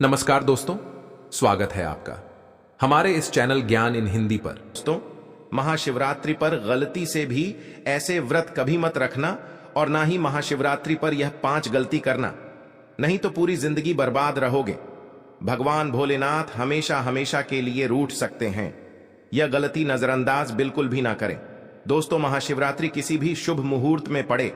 नमस्कार दोस्तों, स्वागत है आपका हमारे इस चैनल ज्ञान इन हिंदी पर। दोस्तों, महाशिवरात्रि पर गलती से भी ऐसे व्रत कभी मत रखना और ना ही महाशिवरात्रि पर यह 5 गलती करना, नहीं तो पूरी जिंदगी बर्बाद रहोगे। भगवान भोलेनाथ हमेशा हमेशा के लिए रूठ सकते हैं। यह गलती नजरअंदाज बिल्कुल भी ना करें। दोस्तों, महाशिवरात्रि किसी भी शुभ मुहूर्त में पड़े,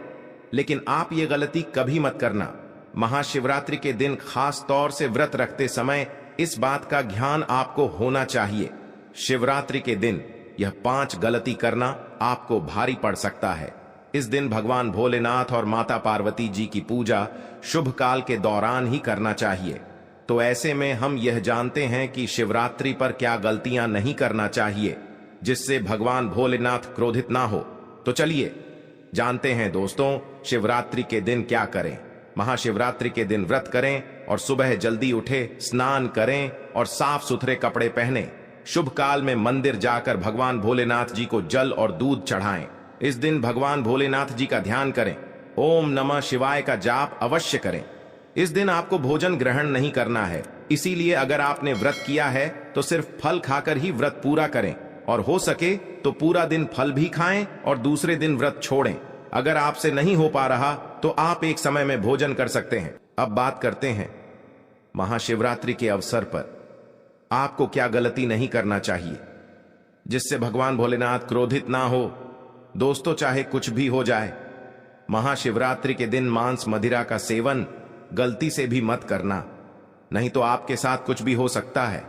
लेकिन आप ये गलती कभी मत करना। महाशिवरात्रि के दिन खास तौर से व्रत रखते समय इस बात का ध्यान आपको होना चाहिए। शिवरात्रि के दिन यह 5 गलती करना आपको भारी पड़ सकता है। इस दिन भगवान भोलेनाथ और माता पार्वती जी की पूजा शुभ काल के दौरान ही करना चाहिए। तो ऐसे में हम यह जानते हैं कि शिवरात्रि पर क्या गलतियां नहीं करना चाहिए जिससे भगवान भोलेनाथ क्रोधित ना हो। तो चलिए जानते हैं दोस्तों, शिवरात्रि के दिन क्या करें। महाशिवरात्रि के दिन व्रत करें और सुबह जल्दी उठे, स्नान करें और साफ सुथरे कपड़े पहने। शुभ काल में मंदिर जाकर भगवान भोलेनाथ जी को जल और दूध चढ़ाएं। इस दिन भगवान भोलेनाथ जी का ध्यान करें। ओम नमः शिवाय का जाप अवश्य करें। इस दिन आपको भोजन ग्रहण नहीं करना है, इसीलिए अगर आपने व्रत किया है तो सिर्फ फल खाकर ही व्रत पूरा करें और हो सके तो पूरा दिन फल भी खाएं और दूसरे दिन व्रत छोड़ें। अगर आपसे नहीं हो पा रहा तो आप एक समय में भोजन कर सकते हैं। अब बात करते हैं महाशिवरात्रि के अवसर पर आपको क्या गलती नहीं करना चाहिए जिससे भगवान भोलेनाथ क्रोधित ना हो। दोस्तों, चाहे कुछ भी हो जाए, महाशिवरात्रि के दिन मांस मदिरा का सेवन गलती से भी मत करना, नहीं तो आपके साथ कुछ भी हो सकता है।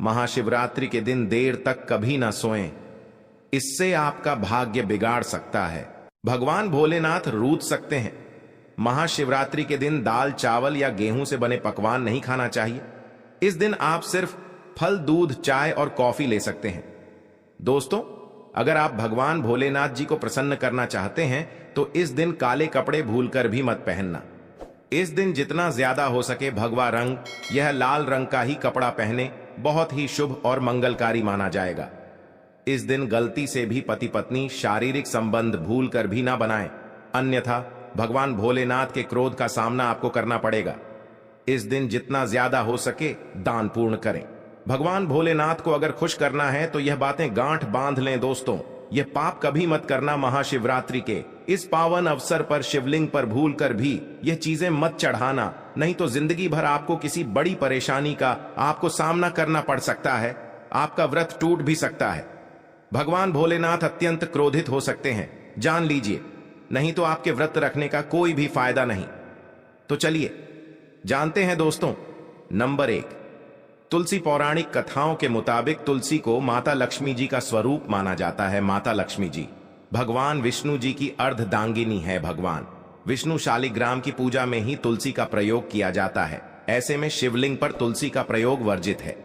महाशिवरात्रि के दिन देर तक कभी ना सोएं, इससे आपका भाग्य बिगाड़ सकता है। भगवान भोलेनाथ रूठ सकते हैं। महाशिवरात्रि के दिन दाल, चावल या गेहूं से बने पकवान नहीं खाना चाहिए। इस दिन आप सिर्फ फल, दूध, चाय और कॉफी ले सकते हैं। दोस्तों, अगर आप भगवान भोलेनाथ जी को प्रसन्न करना चाहते हैं तो इस दिन काले कपड़े भूलकर भी मत पहनना। इस दिन जितना ज्यादा हो सके भगवा रंग, यह लाल रंग का ही कपड़ा पहने, बहुत ही शुभ और मंगलकारी माना जाएगा। इस दिन गलती से भी पति पत्नी शारीरिक संबंध भूलकर भी ना बनाएं, अन्यथा भगवान भोलेनाथ के क्रोध का सामना आपको करना पड़ेगा। इस दिन जितना ज्यादा हो सके दान पूर्ण करें। भगवान भोलेनाथ को अगर खुश करना है तो यह बातें गांठ बांध लें। दोस्तों, यह पाप कभी मत करना। महाशिवरात्रि के इस पावन अवसर पर शिवलिंग पर भूलकर भी यह चीजें मत चढ़ाना, नहीं तो जिंदगी भर आपको किसी बड़ी परेशानी का आपको सामना करना पड़ सकता है। आपका व्रत टूट भी सकता है। भगवान भोलेनाथ अत्यंत क्रोधित हो सकते हैं, जान लीजिए, नहीं तो आपके व्रत रखने का कोई भी फायदा नहीं। तो चलिए जानते हैं दोस्तों। नंबर 1, तुलसी। पौराणिक कथाओं के मुताबिक तुलसी को माता लक्ष्मी जी का स्वरूप माना जाता है। माता लक्ष्मी जी भगवान विष्णु जी की अर्धदांगिनी है। भगवान विष्णु शालिग्राम की पूजा में ही तुलसी का प्रयोग किया जाता है। ऐसे में शिवलिंग पर तुलसी का प्रयोग वर्जित है।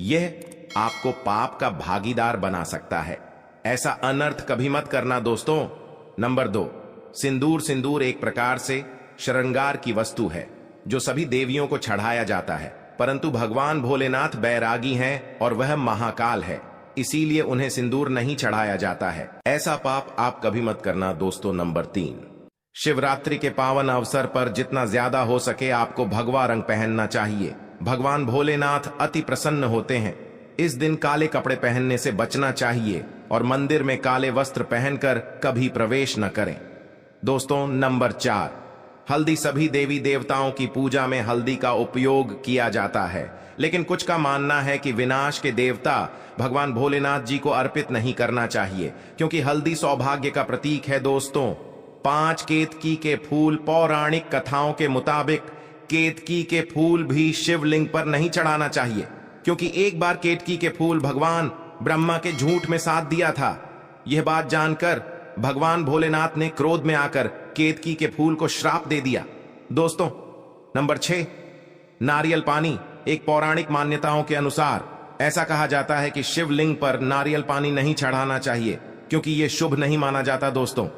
यह आपको पाप का भागीदार बना सकता है। ऐसा अनर्थ कभी मत करना दोस्तों। नंबर 2, सिंदूर। सिंदूर एक प्रकार से श्रृंगार की वस्तु है जो सभी देवियों को चढ़ाया जाता है, परंतु भगवान भोलेनाथ बैरागी हैं और वह महाकाल है, इसीलिए उन्हें सिंदूर नहीं चढ़ाया जाता है। ऐसा पाप आप कभी मत करना दोस्तों। नंबर 3, शिवरात्रि के पावन अवसर पर जितना ज्यादा हो सके आपको भगवा रंग पहनना चाहिए। भगवान भोलेनाथ अति प्रसन्न होते हैं। इस दिन काले कपड़े पहनने से बचना चाहिए और मंदिर में काले वस्त्र पहनकर कभी प्रवेश न करें। दोस्तों, नंबर 4, हल्दी। सभी देवी देवताओं की पूजा में हल्दी का उपयोग किया जाता है, लेकिन कुछ का मानना है कि विनाश के देवता भगवान भोलेनाथ जी को अर्पित नहीं करना चाहिए, क्योंकि हल्दी सौभाग्य का प्रतीक है। दोस्तों, 5 केतकी के फूल। पौराणिक कथाओं के मुताबिक केतकी के फूल भी शिवलिंग पर नहीं चढ़ाना चाहिए, क्योंकि एक बार केतकी के फूल भगवान ब्रह्मा के झूठ में साथ दिया था। यह बात जानकर भगवान भोलेनाथ ने क्रोध में आकर केतकी के फूल को श्राप दे दिया। दोस्तों, नंबर 6, नारियल पानी। एक पौराणिक मान्यताओं के अनुसार ऐसा कहा जाता है कि शिवलिंग पर नारियल पानी नहीं चढ़ाना चाहिए, क्योंकि यह शुभ नहीं माना जाता। दोस्तों,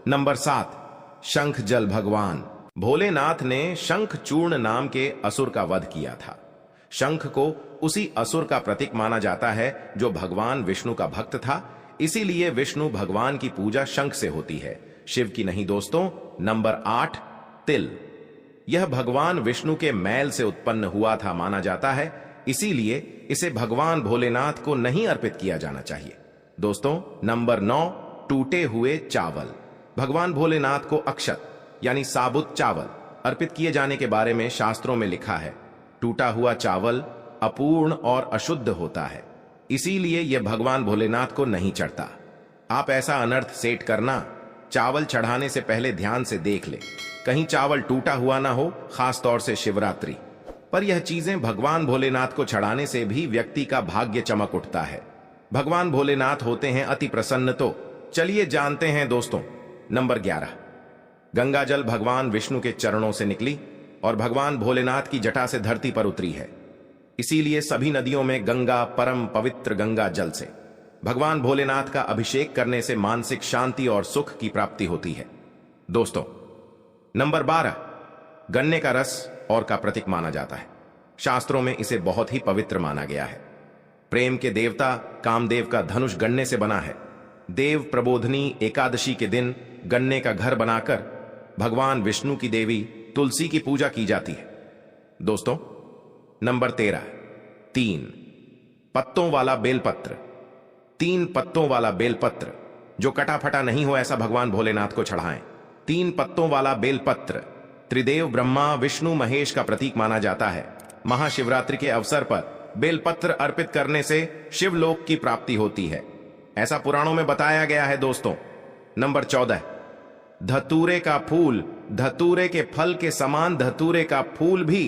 नंबर 7, शंख जल। भगवान भोलेनाथ ने शंख चूर्ण नाम के असुर का वध किया था। शंख को उसी असुर का प्रतीक माना जाता है जो भगवान विष्णु का भक्त था, इसीलिए विष्णु भगवान की पूजा शंख से होती है, शिव की नहीं। दोस्तों, नंबर 8, तिल। यह भगवान विष्णु के मैल से उत्पन्न हुआ था माना जाता है, इसीलिए इसे भगवान भोलेनाथ को नहीं अर्पित किया जाना चाहिए। दोस्तों, नंबर 9, टूटे हुए चावल। भगवान भोलेनाथ को अक्षत यानी साबुत चावल अर्पित किए जाने के बारे में शास्त्रों में लिखा है। टूटा हुआ चावल अपूर्ण और अशुद्ध होता है, इसीलिए यह भगवान भोलेनाथ को नहीं चढ़ता। आप ऐसा अनर्थ सेट करना, चावल चढ़ाने से पहले ध्यान से देख ले, कहीं चावल टूटा हुआ ना हो, खास तौर से शिवरात्रि पर। यह चीजें भगवान भोलेनाथ को चढ़ाने से भी व्यक्ति का भाग्य चमक उठता है। भगवान भोलेनाथ होते हैं अति प्रसन्न। तो चलिए जानते हैं दोस्तों। नंबर 11, गंगा जल भगवान विष्णु के चरणों से निकली और भगवान भोलेनाथ की जटा से धरती पर उतरी है। इसीलिए सभी नदियों में गंगा परम पवित्र गंगा जल से भगवान भोलेनाथ का अभिषेक करने से मानसिक शांति और सुख की प्राप्ति होती है। दोस्तों, नंबर 12, गन्ने का रस और का प्रतीक माना जाता है। शास्त्रों में इसे बहुत ही पवित्र माना गया है। प्रेम के देवता कामदेव का धनुष गन्ने से बना है। देव प्रबोधनी एकादशी के दिन गन्ने का घर बनाकर भगवान विष्णु की देवी तुलसी की पूजा की जाती है। दोस्तों, नंबर 13, 3 पत्तों वाला बेलपत्र। 3 पत्तों वाला बेलपत्र जो कटा फटा नहीं हो, ऐसा भगवान भोलेनाथ को चढ़ाएं। 3 पत्तों वाला बेलपत्र त्रिदेव ब्रह्मा विष्णु महेश का प्रतीक माना जाता है। महाशिवरात्रि के अवसर पर बेलपत्र अर्पित करने से शिवलोक की प्राप्ति होती है, ऐसा पुराणों में बताया गया है। दोस्तों, नंबर 14, धतूरे का फूल। धतूरे के फल के समान धतूरे का फूल भी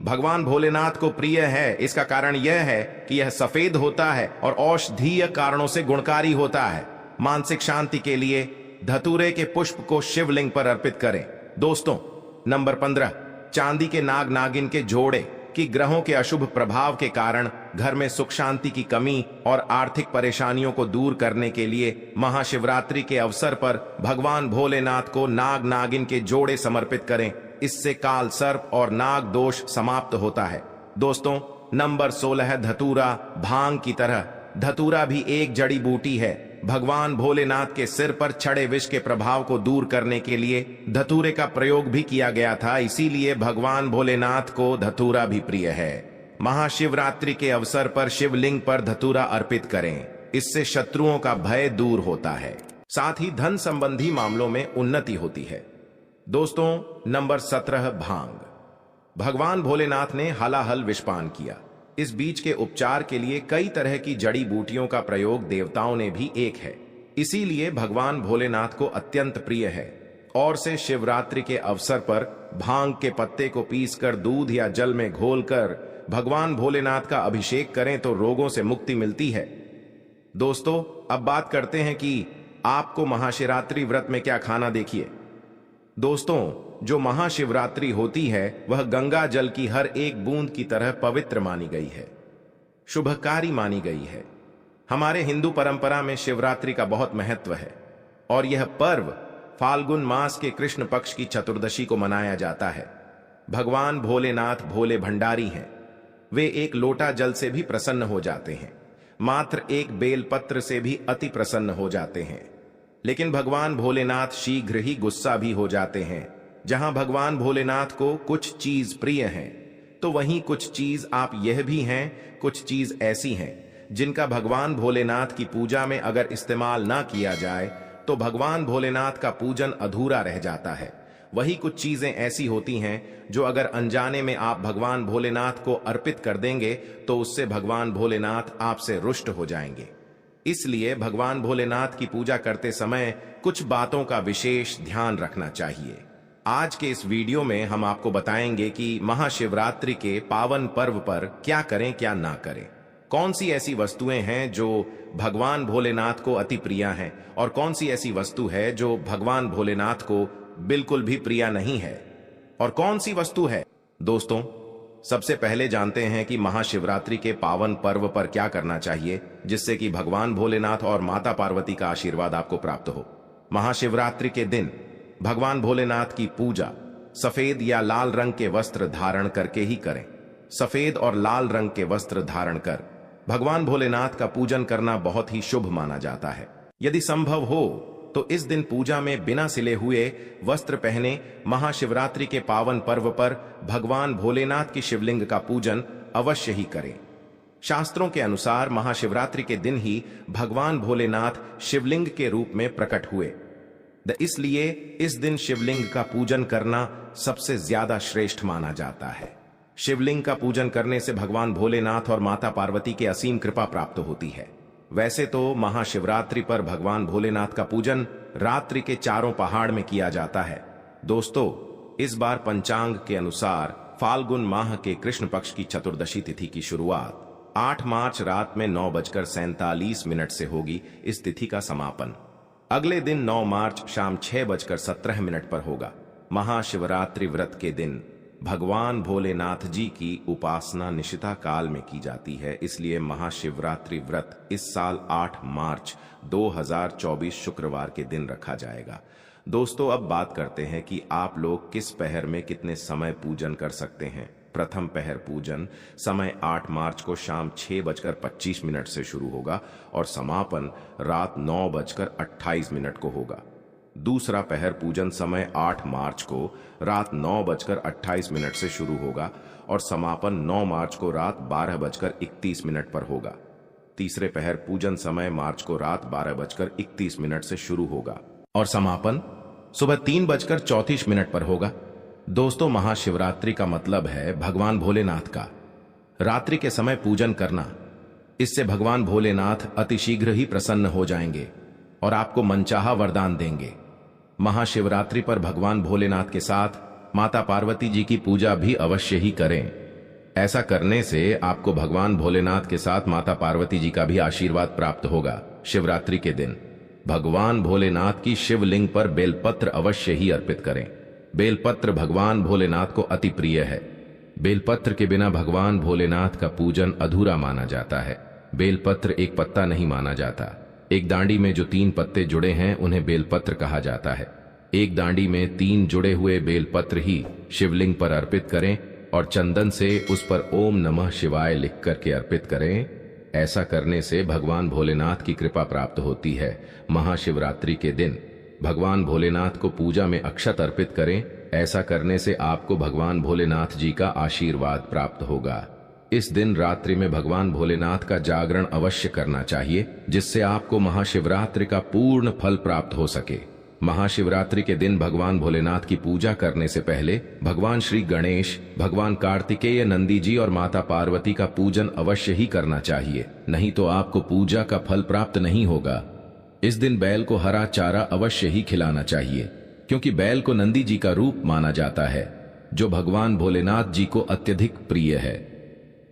भगवान भोलेनाथ को प्रिय है। इसका कारण यह है कि यह सफेद होता है और औषधीय कारणों से गुणकारी होता है। मानसिक शांति के लिए धतूरे के पुष्प को शिवलिंग पर अर्पित करें। दोस्तों, नंबर 15, चांदी के नाग नागिन के जोड़े कि ग्रहों के अशुभ प्रभाव के कारण घर में सुख शांति की कमी और आर्थिक परेशानियों को दूर करने के लिए महाशिवरात्रि के अवसर पर भगवान भोलेनाथ को नाग नागिन के जोड़े समर्पित करें। इससे काल सर्प और नाग दोष समाप्त होता है। दोस्तों, नंबर 16, धतूरा। भांग की तरह धतूरा भी एक जड़ी बूटी है। भगवान भोलेनाथ के सिर पर चढ़े विष के प्रभाव को दूर करने के लिए धतूरे का प्रयोग भी किया गया था, इसीलिए भगवान भोलेनाथ को धतूरा भी प्रिय है। महाशिवरात्रि के अवसर पर शिवलिंग पर धतूरा अर्पित करें, इससे शत्रुओं का भय दूर होता है, साथ ही धन संबंधी मामलों में उन्नति होती है। दोस्तों, नंबर 17, भांग। भगवान भोलेनाथ ने हलाहल विषपान किया। इस बीज के उपचार के लिए कई तरह की जड़ी बूटियों का प्रयोग देवताओं ने भी एक है, इसीलिए भगवान भोलेनाथ को अत्यंत प्रिय है। और से शिवरात्रि के अवसर पर भांग के पत्ते को पीसकर दूध या जल में घोलकर भगवान भोलेनाथ का अभिषेक करें तो रोगों से मुक्ति मिलती है। दोस्तों, अब बात करते हैं कि आपको महाशिवरात्रि व्रत में क्या खाना। देखिए दोस्तों, जो महाशिवरात्रि होती है वह गंगा जल की हर एक बूंद की तरह पवित्र मानी गई है, शुभकारी मानी गई है। हमारे हिंदू परंपरा में शिवरात्रि का बहुत महत्व है और यह पर्व फाल्गुन मास के कृष्ण पक्ष की चतुर्दशी को मनाया जाता है। भगवान भोलेनाथ भोले भंडारी हैं। वे एक लोटा जल से भी प्रसन्न हो जाते हैं, मात्र एक बेलपत्र से भी अति प्रसन्न हो जाते हैं। लेकिन भगवान भोलेनाथ शीघ्र ही गुस्सा भी हो जाते हैं। जहां भगवान भोलेनाथ को कुछ चीज प्रिय है तो वहीं कुछ चीज आप यह भी हैं, कुछ चीज ऐसी हैं जिनका भगवान भोलेनाथ की पूजा में अगर इस्तेमाल ना किया जाए तो भगवान भोलेनाथ का पूजन अधूरा रह जाता है। वही कुछ चीजें ऐसी होती हैं जो अगर अनजाने में आप भगवान भोलेनाथ को अर्पित कर देंगे तो उससे भगवान भोलेनाथ आपसे रुष्ट हो जाएंगे। इसलिए भगवान भोलेनाथ की पूजा करते समय कुछ बातों का विशेष ध्यान रखना चाहिए। आज के इस वीडियो में हम आपको बताएंगे कि महाशिवरात्रि के पावन पर्व पर क्या करें क्या ना करें, कौन सी ऐसी वस्तुएं हैं जो भगवान भोलेनाथ को अति प्रिय हैं और कौन सी ऐसी वस्तु है जो भगवान भोलेनाथ को बिल्कुल भी प्रिय नहीं है और कौन सी वस्तु है। दोस्तों, सबसे पहले जानते हैं कि महाशिवरात्रि के पावन पर्व पर क्या करना चाहिए जिससे कि भगवान भोलेनाथ और माता पार्वती का आशीर्वाद आपको प्राप्त हो। महाशिवरात्रि के दिन भगवान भोलेनाथ की पूजा सफेद या लाल रंग के वस्त्र धारण करके ही करें। सफेद और लाल रंग के वस्त्र धारण कर भगवान भोलेनाथ का पूजन करना बहुत ही शुभ माना जाता है। यदि संभव हो तो इस दिन पूजा में बिना सिले हुए वस्त्र पहने महाशिवरात्रि के पावन पर्व पर भगवान भोलेनाथ की शिवलिंग का पूजन अवश्य ही करें। शास्त्रों के अनुसार महाशिवरात्रि के दिन ही भगवान भोलेनाथ शिवलिंग के रूप में प्रकट हुए। इसलिए इस दिन शिवलिंग का पूजन करना सबसे ज्यादा श्रेष्ठ माना जाता है। शिवलिंग का पूजन करने से भगवान भोलेनाथ और माता पार्वती की असीम कृपा प्राप्त होती है। वैसे तो महाशिवरात्रि पर भगवान भोलेनाथ का पूजन रात्रि के चारों पहाड़ में किया जाता है। दोस्तों, इस बार पंचांग के अनुसार फाल्गुन माह के कृष्ण पक्ष की चतुर्दशी तिथि की शुरुआत 8 मार्च रात में 9:47 से होगी। इस तिथि का समापन अगले दिन 9 मार्च शाम 6:17 पर होगा। महाशिवरात्रि व्रत के दिन भगवान भोलेनाथ जी की उपासना निशिता काल में की जाती है, इसलिए महाशिवरात्रि व्रत इस साल 8 मार्च 2024 शुक्रवार के दिन रखा जाएगा। दोस्तों, अब बात करते हैं कि आप लोग किस पहर में कितने समय पूजन कर सकते हैं। प्रथम पहर पूजन समय 8 मार्च को शाम 6:25 से शुरू होगा और समापन रात 9:28 को होगा। दूसरा पहर पूजन समय 8 मार्च को रात 9:28 से शुरू होगा और समापन 9 मार्च को रात 12:31 पर होगा। तीसरे पहर पूजन समय मार्च को रात 12:31 से शुरू होगा और समापन सुबह 3:34 पर होगा। दोस्तों, महाशिवरात्रि का मतलब है भगवान भोलेनाथ का रात्रि के समय पूजन करना। इससे भगवान भोलेनाथ अतिशीघ्र ही प्रसन्न हो जाएंगे और आपको मनचाहा वरदान देंगे। महाशिवरात्रि पर भगवान भोलेनाथ के साथ माता पार्वती जी की पूजा भी अवश्य ही करें। ऐसा करने से आपको भगवान भोलेनाथ के साथ माता पार्वती जी का भी आशीर्वाद प्राप्त होगा। शिवरात्रि के दिन भगवान भोलेनाथ की शिवलिंग पर बेलपत्र अवश्य ही अर्पित करें। बेलपत्र भगवान भोलेनाथ को अति प्रिय है। बेलपत्र के बिना भगवान भोलेनाथ का पूजन अधूरा माना जाता है। बेलपत्र एक पत्ता नहीं माना जाता। एक डांडी में जो 3 पत्ते जुड़े हैं उन्हें बेलपत्र कहा जाता है। एक डांडी में 3 जुड़े हुए बेलपत्र ही शिवलिंग पर अर्पित करें और चंदन से उस पर ओम नमः शिवाय लिख करके अर्पित करें। ऐसा करने से भगवान भोलेनाथ की कृपा प्राप्त होती है। महाशिवरात्रि के दिन भगवान भोलेनाथ को पूजा में अक्षत अर्पित करें। ऐसा करने से आपको भगवान भोलेनाथ जी का आशीर्वाद प्राप्त होगा। इस दिन रात्रि में भगवान भोलेनाथ का जागरण अवश्य करना चाहिए, जिससे आपको महाशिवरात्रि का पूर्ण फल प्राप्त हो सके। महाशिवरात्रि के दिन भगवान भोलेनाथ की पूजा करने से पहले भगवान श्री गणेश, भगवान कार्तिकेय, नंदी जी और माता पार्वती का पूजन अवश्य ही करना चाहिए, नहीं तो आपको पूजा का फल प्राप्त नहीं होगा। इस दिन बैल को हरा चारा अवश्य ही खिलाना चाहिए, क्योंकि बैल को नंदी जी का रूप माना जाता है, जो भगवान भोलेनाथ जी को अत्यधिक प्रिय है।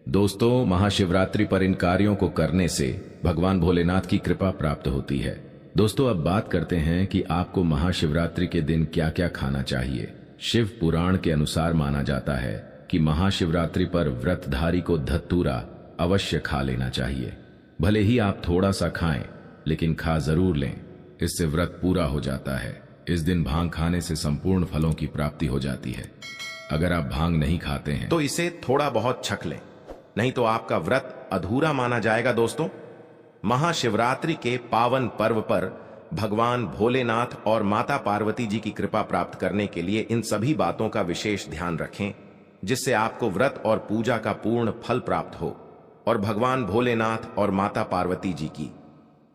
दोस्तों, महाशिवरात्रि पर इन कार्यों को करने से भगवान भोलेनाथ की कृपा प्राप्त होती है। दोस्तों, अब बात करते हैं कि आपको महाशिवरात्रि के दिन क्या क्या खाना चाहिए। शिव पुराण के अनुसार माना जाता है कि महाशिवरात्रि पर व्रतधारी को धतूरा अवश्य खा लेना चाहिए। भले ही आप थोड़ा सा खाएं, लेकिन खा जरूर लें, इससे व्रत पूरा हो जाता है। इस दिन भांग खाने से संपूर्ण फलों की प्राप्ति हो जाती है। अगर आप भांग नहीं खाते हैं तो इसे थोड़ा बहुत छक लें, नहीं तो आपका व्रत अधूरा माना जाएगा। दोस्तों, महाशिवरात्रि के पावन पर्व पर भगवान भोलेनाथ और माता पार्वती जी की कृपा प्राप्त करने के लिए इन सभी बातों का विशेष ध्यान रखें, जिससे आपको व्रत और पूजा का पूर्ण फल प्राप्त हो और भगवान भोलेनाथ और माता पार्वती जी की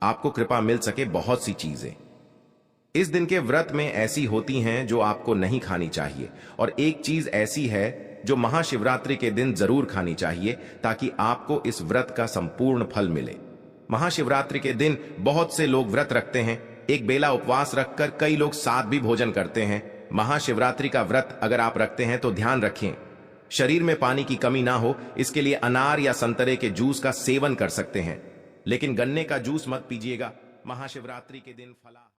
आपको कृपा मिल सके। बहुत सी चीजें इस दिन के व्रत में ऐसी होती हैं जो आपको नहीं खानी चाहिए, और एक चीज ऐसी है जो महाशिवरात्रि के दिन जरूर खानी चाहिए, ताकि आपको इस व्रत का संपूर्ण फल मिले। महाशिवरात्रि के दिन बहुत से लोग व्रत रखते हैं। एक बेला उपवास रखकर कई लोग साथ भी भोजन करते हैं। महाशिवरात्रि का व्रत अगर आप रखते हैं तो ध्यान रखें, शरीर में पानी की कमी ना हो, इसके लिए अनार या संतरे के जूस का सेवन कर सकते हैं, लेकिन गन्ने का जूस मत पीजिएगा। महाशिवरात्रि के दिन फला